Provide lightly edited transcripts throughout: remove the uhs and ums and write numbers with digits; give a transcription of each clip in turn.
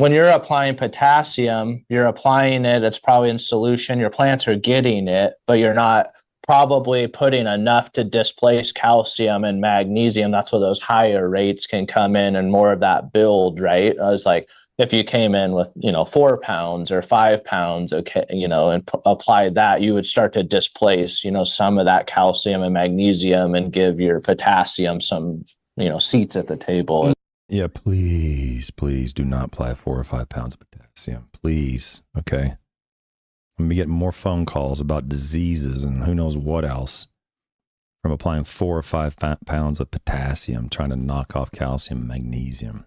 when you're applying potassium, you're applying it, it's probably in solution. Your plants are getting it, but you're not probably putting enough to displace calcium and magnesium. That's where those higher rates can come in and more of that build, right? I was like, if you came in with, 4 pounds or 5 pounds, okay, and applied that, you would start to displace, some of that calcium and magnesium and give your potassium some, seats at the table. Yeah, please do not apply 4 or 5 pounds of potassium. Please, okay? I'm going to get more phone calls about diseases and who knows what else from applying 4 or 5 pounds of potassium, trying to knock off calcium and magnesium.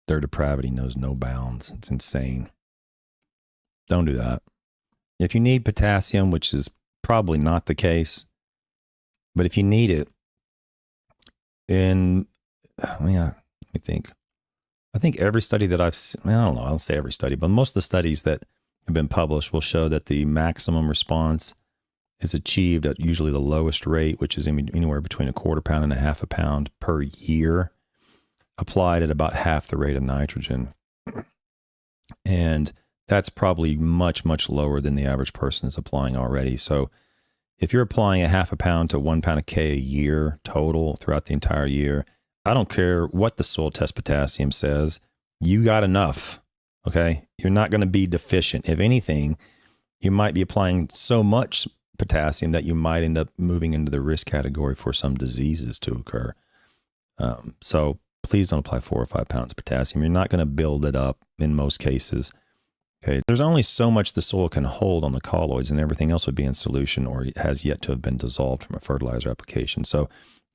Their depravity knows no bounds. It's insane. Don't do that. If you need potassium, which is probably not the case, but if you need it, let me think. I think every study that I've seen, I don't know, I don't say every study, but most of the studies that have been published will show that the maximum response is achieved at usually the lowest rate, which is anywhere between 1/4 pound and 1/2 pound per year, applied at about half the rate of nitrogen. And that's probably much, much lower than the average person is applying already. So if you're applying 1/2 pound to 1 pound of K a year total throughout the entire year, I don't care what the soil test potassium says, you got enough, okay? You're not going to be deficient. If anything, you might be applying so much potassium that you might end up moving into the risk category for some diseases to occur. So please don't apply 4 or 5 pounds of potassium. You're not going to build it up in most cases. Okay, there's only so much the soil can hold on the colloids, and everything else would be in solution or has yet to have been dissolved from a fertilizer application. So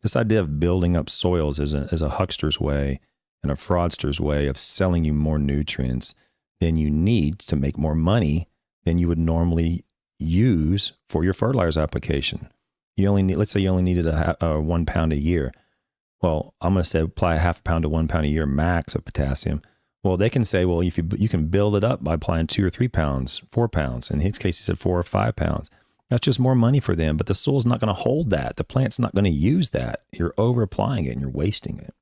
this idea of building up soils is a huckster's way and a fraudster's way of selling you more nutrients than you need to make more money than you would normally use for your fertilizer application. You only need, let's say you only needed a 1 pound a year. Well, I'm going to say apply 1/2 pound to 1 pound a year max of potassium. Well, they can say, well, if you can build it up by applying 2 or 3 pounds, 4 pounds. In his case, he said 4 or 5 pounds. That's just more money for them, but the soil's not going to hold that. The plant's not going to use that. You're over applying it and you're wasting it.